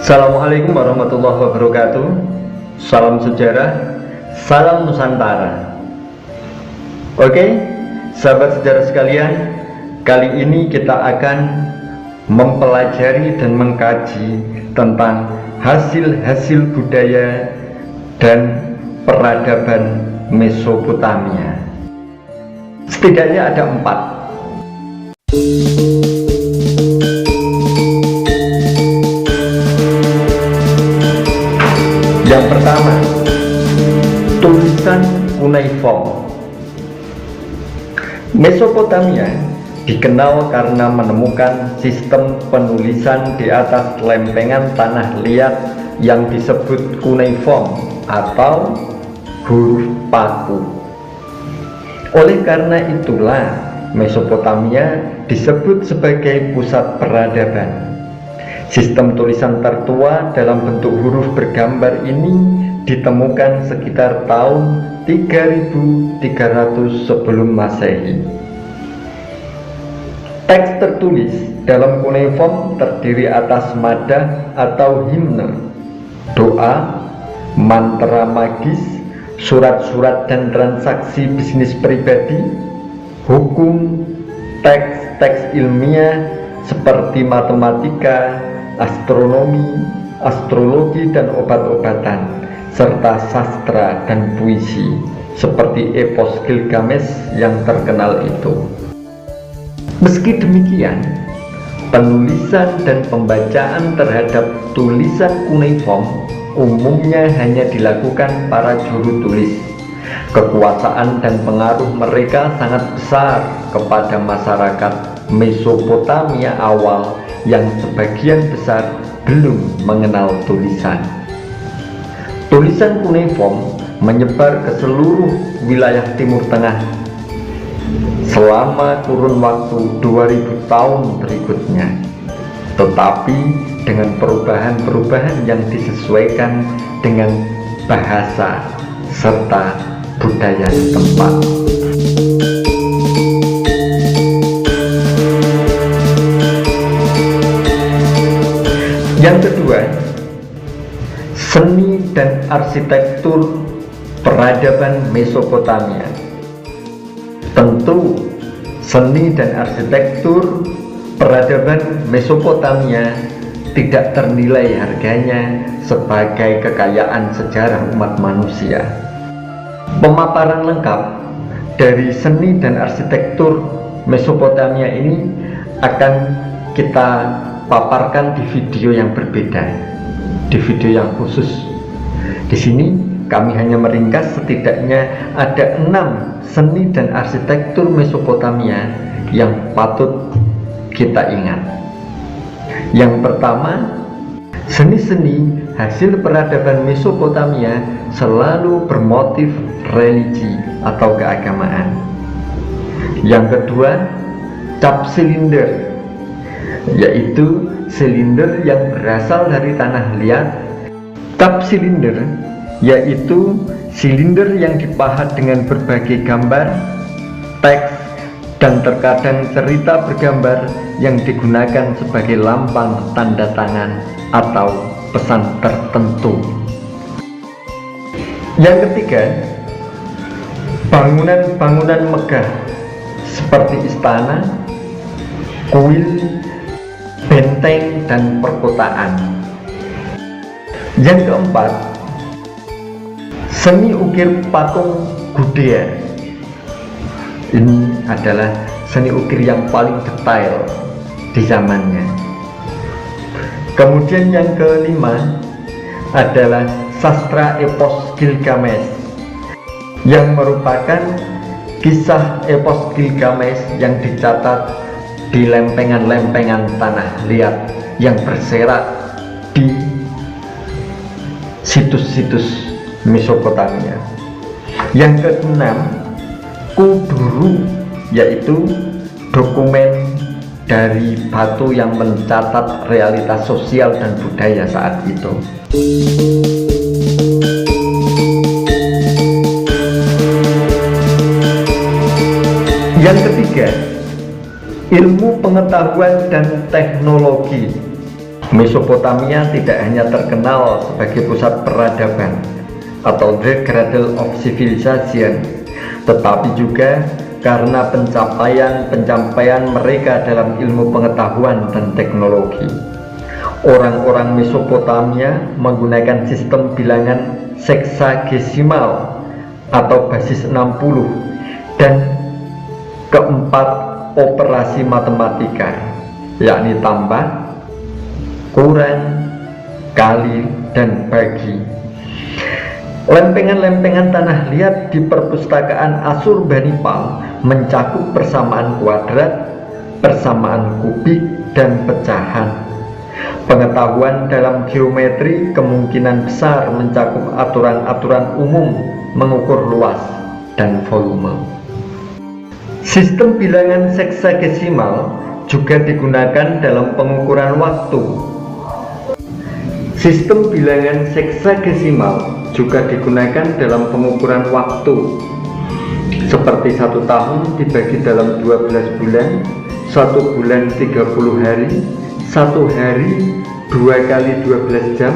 Assalamualaikum warahmatullahi wabarakatuh. Salam sejarah, salam Nusantara. Oke, sahabat sejarah sekalian, kali ini kita akan mempelajari dan mengkaji tentang hasil-hasil budaya dan peradaban Mesopotamia. Setidaknya ada 4. Yang pertama, tulisan cuneiform. Mesopotamia dikenal karena menemukan sistem penulisan di atas lempengan tanah liat yang disebut cuneiform atau huruf paku. Oleh karena itulah Mesopotamia disebut sebagai pusat peradaban. Sistem tulisan tertua dalam bentuk huruf bergambar ini ditemukan sekitar tahun 3300 sebelum Masehi. Teks tertulis dalam cuneiform terdiri atas madah atau himne, doa, mantra magis, surat-surat dan transaksi bisnis pribadi, hukum, teks-teks ilmiah seperti matematika, astronomi, astrologi dan obat-obatan, serta sastra dan puisi seperti epos Gilgamesh yang terkenal itu. Meski demikian, penulisan dan pembacaan terhadap tulisan cuneiform umumnya hanya dilakukan para juru tulis. Kekuasaan dan pengaruh mereka sangat besar kepada masyarakat Mesopotamia awal yang sebagian besar belum mengenal tulisan. Tulisan cuneiform menyebar ke seluruh wilayah Timur Tengah selama kurun waktu 2000 tahun berikutnya, tetapi dengan perubahan-perubahan yang disesuaikan dengan bahasa serta budaya setempat. Yang kedua, seni dan arsitektur peradaban Mesopotamia. Tentu, seni dan arsitektur peradaban Mesopotamia tidak ternilai harganya sebagai kekayaan sejarah umat manusia. Pemaparan lengkap dari seni dan arsitektur Mesopotamia ini akan kita paparkan di video yang berbeda, di video yang khusus. Di sini kami hanya meringkas setidaknya ada 6 seni dan arsitektur Mesopotamia yang patut kita ingat. Yang pertama, seni-seni hasil peradaban Mesopotamia selalu bermotif religi atau keagamaan. Yang kedua, cap silinder, yaitu silinder yang berasal dari tanah liat. Cap silinder yaitu silinder yang dipahat dengan berbagai gambar, teks, dan terkadang cerita bergambar yang digunakan sebagai lambang tanda tangan atau pesan tertentu. Yang ketiga, bangunan-bangunan megah seperti istana, kuil, benteng, dan perkotaan. Yang keempat, seni ukir patung Gudea. Ini adalah seni ukir yang paling detail di zamannya. Kemudian yang kelima adalah sastra epos Gilgamesh, yang merupakan kisah epos Gilgamesh yang dicatat di lempengan-lempengan tanah liat yang berserak di situs-situs Mesopotamia. Yang keenam, Kuduru, yaitu dokumen dari batu yang mencatat realitas sosial dan budaya saat itu. Yang ketiga, ilmu pengetahuan dan teknologi. Mesopotamia tidak hanya terkenal sebagai pusat peradaban atau the cradle of civilization, tetapi juga karena pencapaian mereka dalam ilmu pengetahuan dan teknologi. Orang-orang Mesopotamia menggunakan sistem bilangan seksagesimal atau basis 60 dan keempat operasi matematika, yakni tambah, kurang, kali, dan bagi. Lempengan-lempengan tanah liat di perpustakaan Asurbanipal mencakup persamaan kuadrat, persamaan kubik, dan pecahan. Pengetahuan dalam geometri kemungkinan besar mencakup aturan-aturan umum mengukur luas dan volume. Sistem bilangan seksagesimal juga digunakan dalam pengukuran waktu. Sistem bilangan seksagesimal juga digunakan dalam pengukuran waktu, seperti 1 tahun dibagi dalam 12 bulan, 1 bulan 30 hari, 1 hari 2 kali 12 jam,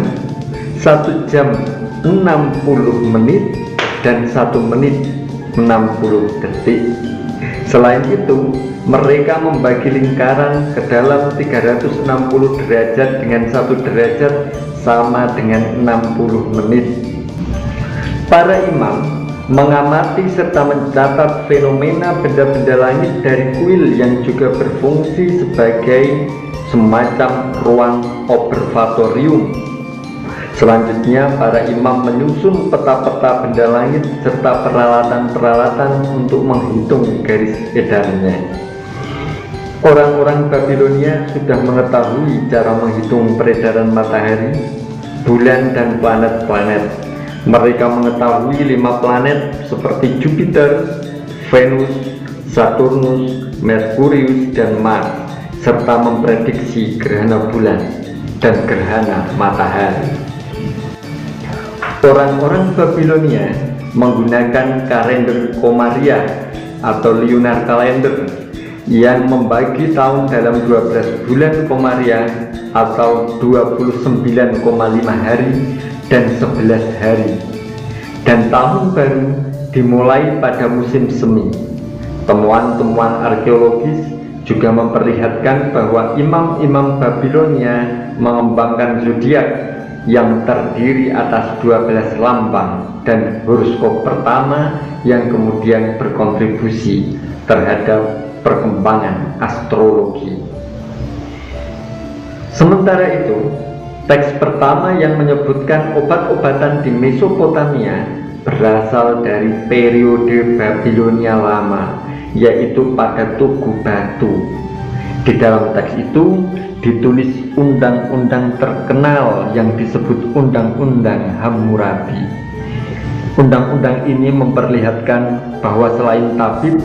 1 jam 60 menit, dan 1 menit 60 detik. Selain itu, mereka membagi lingkaran ke dalam 360 derajat dengan 1 derajat sama dengan 60 menit. Para imam mengamati serta mencatat fenomena benda-benda langit dari kuil yang juga berfungsi sebagai semacam ruang observatorium. Selanjutnya, para imam menyusun peta-peta benda langit serta peralatan-peralatan untuk menghitung garis edarnya. Orang-orang Babilonia sudah mengetahui cara menghitung peredaran matahari, bulan, dan planet-planet. Mereka mengetahui 5 planet seperti Jupiter, Venus, Saturnus, Merkurius, dan Mars, serta memprediksi gerhana bulan dan gerhana matahari. Orang-orang Babilonia menggunakan kalender Komariah atau lunar calendar yang membagi tahun dalam 12 bulan Komariah atau 29,5 hari dan 11 hari, dan tahun baru dimulai pada musim semi. Temuan-temuan arkeologis juga memperlihatkan bahwa imam-imam Babilonia mengembangkan zodiak yang terdiri atas 12 lambang dan horoskop pertama yang kemudian berkontribusi terhadap perkembangan astrologi. Sementara itu, teks pertama yang menyebutkan obat-obatan di Mesopotamia berasal dari periode Babilonia lama, yaitu pada Tugu Batu. Di dalam teks itu ditulis undang-undang terkenal yang disebut Undang-Undang Hammurabi. Undang-undang ini memperlihatkan bahwa selain tabib,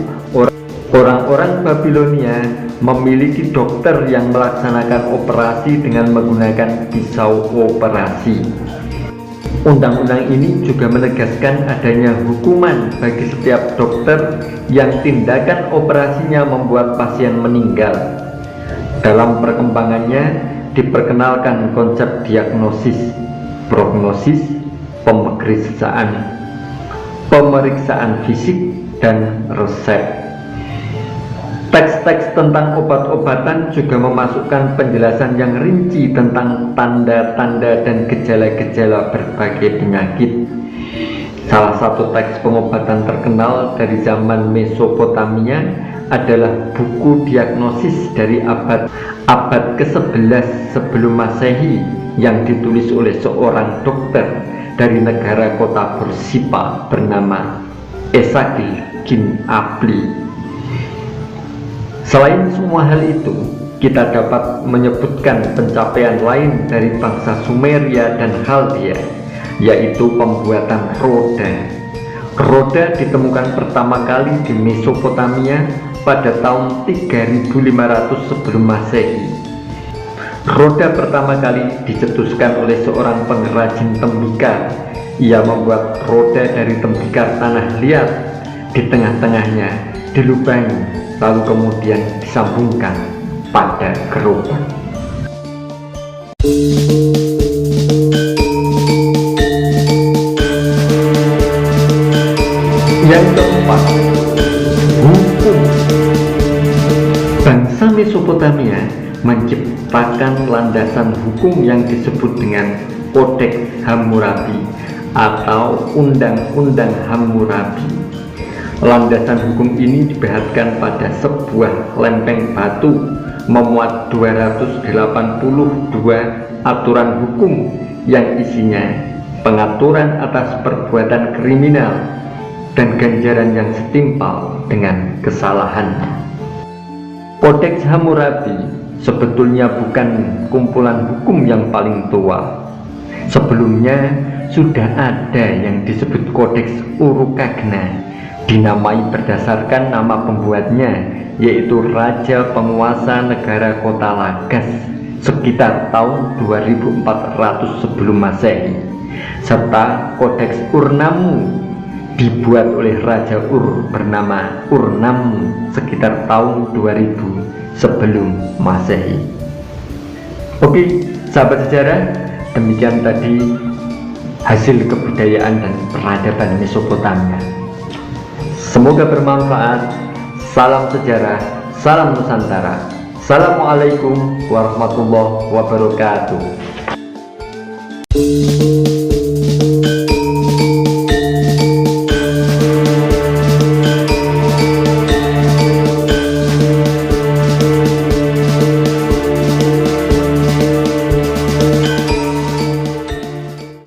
orang-orang Babilonia memiliki dokter yang melaksanakan operasi dengan menggunakan pisau operasi. Undang-undang ini juga menegaskan adanya hukuman bagi setiap dokter yang tindakan operasinya membuat pasien meninggal. Dalam perkembangannya diperkenalkan konsep diagnosis, prognosis, pemeriksaan fisik, dan resep. Teks-teks tentang obat-obatan juga memasukkan penjelasan yang rinci tentang tanda-tanda dan gejala-gejala berbagai penyakit. Salah satu teks pengobatan terkenal dari zaman Mesopotamia adalah buku diagnosis dari abad ke-11 sebelum Masehi yang ditulis oleh seorang dokter dari negara kota Bursipa bernama Esagil Kin Apli. Selain semua hal itu, kita dapat menyebutkan pencapaian lain dari bangsa Sumeria dan Chaldea, yaitu pembuatan roda. Roda ditemukan pertama kali di Mesopotamia pada tahun 3500 sebelum Masehi. Roda pertama kali dicetuskan oleh seorang pengrajin tembikar. Ia membuat roda dari tembikar tanah liat, di tengah-tengahnya dilubangi, lalu kemudian disambungkan pada gerobak. Yang keempat, hukum. Bangsa Mesopotamia menciptakan landasan hukum yang disebut dengan Kodeks Hammurabi atau Undang-Undang Hammurabi. Landasan hukum ini dibahatkan pada sebuah lempeng batu memuat 282 aturan hukum yang isinya pengaturan atas perbuatan kriminal dan ganjaran yang setimpal dengan kesalahan. Kodeks Hammurabi sebetulnya bukan kumpulan hukum yang paling tua. Sebelumnya sudah ada yang disebut Kodeks Urukagna, dinamai berdasarkan nama pembuatnya, yaitu Raja Penguasa Negara Kota Lagas sekitar tahun 2400 sebelum Masehi, serta Kodeks Urnamu dibuat oleh Raja Ur bernama Urnamu sekitar tahun 2000 sebelum Masehi. Oke, sahabat sejarah, demikian tadi hasil kebudayaan dan peradaban Mesopotamia. Semoga bermanfaat. Salam sejarah, salam Nusantara. Assalamualaikum warahmatullahi wabarakatuh.